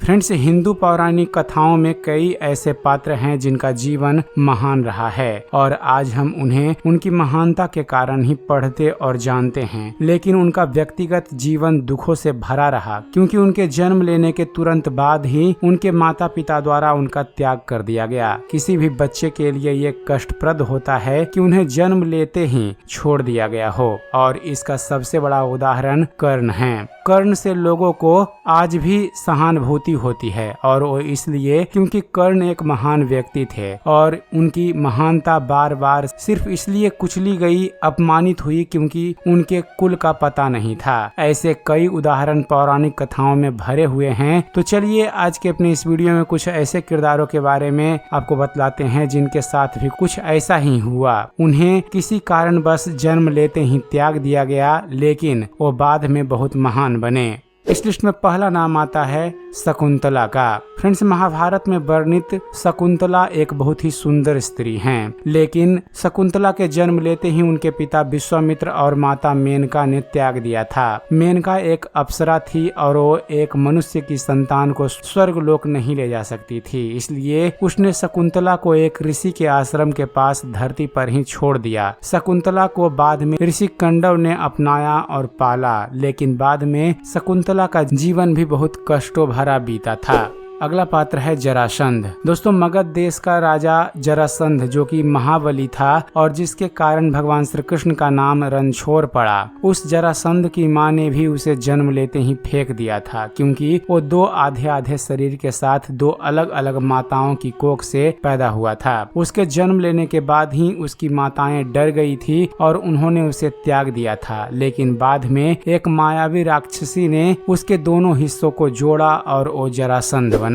Friends, Hindu पौराणिक कथाओं में कई ऐसे पात्र हैं जिनका जीवन महान रहा है और आज हम उन्हें उनकी महानता के कारण ही पढ़ते और जानते हैं। लेकिन उनका व्यक्तिगत जीवन दुखों से भरा रहा, क्योंकि उनके जन्म लेने के तुरंत बाद ही उनके माता पिता द्वारा उनका त्याग कर दिया गया। किसी भी बच्चे के लिए ये कष्टप्रद होता है कि उन्हें जन्म लेते ही छोड़ दिया गया हो, और इसका सबसे बड़ा उदाहरण कर्ण है। कर्ण से लोगों को आज भी सहानुभूति होती है, और वो इसलिए क्योंकि कर्ण एक महान व्यक्ति थे और उनकी महानता बार बार सिर्फ इसलिए कुचली गई, अपमानित हुई क्योंकि उनके कुल का पता नहीं था। ऐसे कई उदाहरण पौराणिक कथाओं में भरे हुए हैं। तो चलिए आज के अपने इस वीडियो में कुछ ऐसे किरदारों के बारे में आपको बतलाते हैं जिनके साथ भी कुछ ऐसा ही हुआ। उन्हें किसी कारणवश जन्म लेते ही त्याग दिया गया, लेकिन वो बाद में बहुत महान बने। इस लिस्ट में पहला नाम आता है शकुंतला का। फ्रेंड्स, महाभारत में वर्णित शकुंतला एक बहुत ही सुंदर स्त्री हैं, लेकिन शकुंतला के जन्म लेते ही उनके पिता विश्वामित्र और माता मेनका ने त्याग दिया था। मेनका एक अप्सरा थी और वो एक मनुष्य की संतान को स्वर्ग लोक नहीं ले जा सकती थी, इसलिए उसने शकुंतला को एक ऋषि के आश्रम के पास धरती पर ही छोड़ दिया। शकुंतला को बाद में ऋषि कंडव ने अपनाया और पाला, लेकिन बाद में शकुंतला का जीवन भी बहुत कष्टों भरा बीता था। अगला पात्र है जरासंध। दोस्तों, मगध देश का राजा जरासंध जो कि महाबली था और जिसके कारण भगवान श्री कृष्ण का नाम रणछोड़ पड़ा, उस जरासंध की मां ने भी उसे जन्म लेते ही फेंक दिया था, क्योंकि वो दो आधे आधे शरीर के साथ दो अलग अलग माताओं की कोख से पैदा हुआ था। उसके जन्म लेने के बाद ही उसकी माताएं डर गई थी और उन्होंने उसे त्याग दिया था, लेकिन बाद में एक मायावी राक्षसी ने उसके दोनों हिस्सों को जोड़ा और वो जरासंध बना।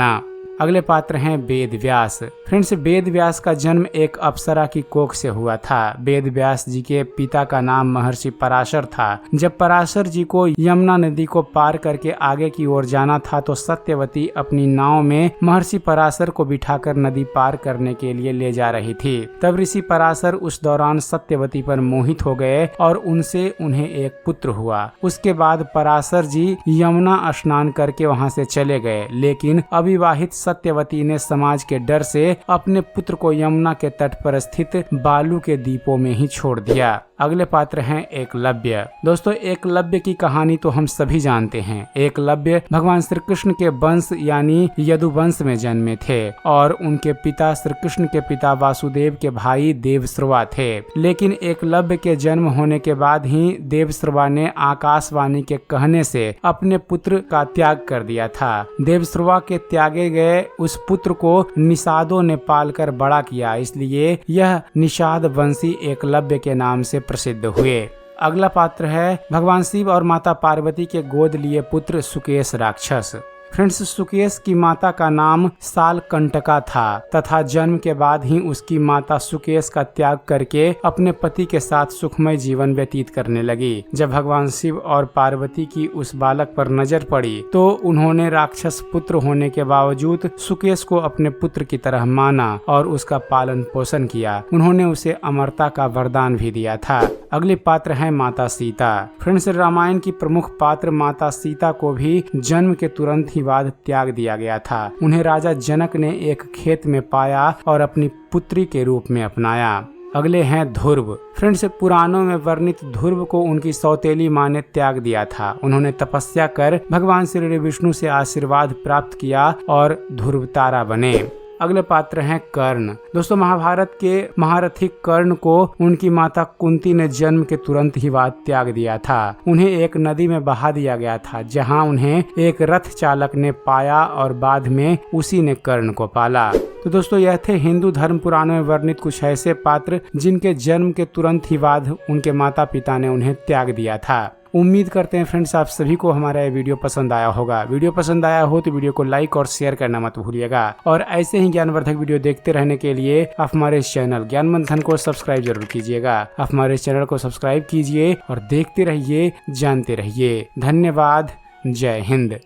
अगले पात्र हैं वेद व्यास। फ्रेंड्स, वेद व्यास का जन्म एक अप्सरा की कोख से हुआ था। वेद व्यास जी के पिता का नाम महर्षि पराशर था। जब पराशर जी को यमुना नदी को पार करके आगे की ओर जाना था तो सत्यवती अपनी नाव में महर्षि पराशर को बिठाकर नदी पार करने के लिए ले जा रही थी। तब ऋषि पराशर उस दौरान सत्यवती पर मोहित हो गए और उनसे उन्हें एक पुत्र हुआ। उसके बाद पराशर जी यमुना स्नान करके वहाँ से चले गए, लेकिन अविवाहित सत्यवती ने समाज के डर से अपने पुत्र को यमुना के तट पर स्थित बालू के दीपों में ही छोड़ दिया। अगले पात्र हैं एकलव्य। दोस्तों, एकलव्य की कहानी तो हम सभी जानते हैं। एकलव्य भगवान श्री कृष्ण के वंश यानी यदुवंश में जन्मे थे और उनके पिता श्री कृष्ण के पिता वासुदेव के भाई देवश्रवा थे। लेकिन एकलव्य के जन्म होने के बाद ही देवश्रवा ने आकाशवाणी के कहने से अपने पुत्र का त्याग कर दिया था। देवश्रवा के त्यागे गए उस पुत्र को निषादों ने पालकर बड़ा किया, इसलिए यह निषाद वंशी एकलव्य के नाम से प्रसिद्ध हुए। अगला पात्र है भगवान शिव और माता पार्वती के गोद लिए पुत्र सुकेश राक्षस। फ्रेंड्स, सुकेश की माता का नाम सालकंटका था तथा जन्म के बाद ही उसकी माता सुकेश का त्याग करके अपने पति के साथ सुखमय जीवन व्यतीत करने लगी। जब भगवान शिव और पार्वती की उस बालक पर नजर पड़ी तो उन्होंने राक्षस पुत्र होने के बावजूद सुकेश को अपने पुत्र की तरह माना और उसका पालन पोषण किया। उन्होंने उसे अमरता का वरदान भी दिया था। अगले पात्र है माता सीता। फ्रेंड्स, रामायण की प्रमुख पात्र माता सीता को भी जन्म के तुरंत बाद त्याग दिया गया था। उन्हें राजा जनक ने एक खेत में पाया और अपनी पुत्री के रूप में अपनाया। अगले हैं ध्रुव। फ्रेंड्स, पुराणों में वर्णित ध्रुव को उनकी सौतेली मां ने त्याग दिया था। उन्होंने तपस्या कर भगवान श्री विष्णु से आशीर्वाद प्राप्त किया और ध्रुव तारा बने। अगले पात्र हैं कर्ण। दोस्तों, महाभारत के महारथी कर्ण को उनकी माता कुंती ने जन्म के तुरंत ही बाद त्याग दिया था। उन्हें एक नदी में बहा दिया गया था, जहां उन्हें एक रथ चालक ने पाया और बाद में उसी ने कर्ण को पाला। तो दोस्तों, यह थे हिंदू धर्म पुराणों में वर्णित कुछ ऐसे पात्र जिनके जन्म के तुरंत ही बाद उनके माता पिता ने उन्हें त्याग दिया था। उम्मीद करते हैं फ्रेंड्स आप सभी को हमारा ये वीडियो पसंद आया होगा। वीडियो पसंद आया हो तो वीडियो को लाइक और शेयर करना मत भूलिएगा, और ऐसे ही ज्ञानवर्धक वीडियो देखते रहने के लिए आप हमारे इस चैनल ज्ञान मंथन को सब्सक्राइब जरूर कीजिएगा। आप हमारे इस चैनल को सब्सक्राइब कीजिए और देखते रहिए, जानते रहिए। धन्यवाद। जय हिंद।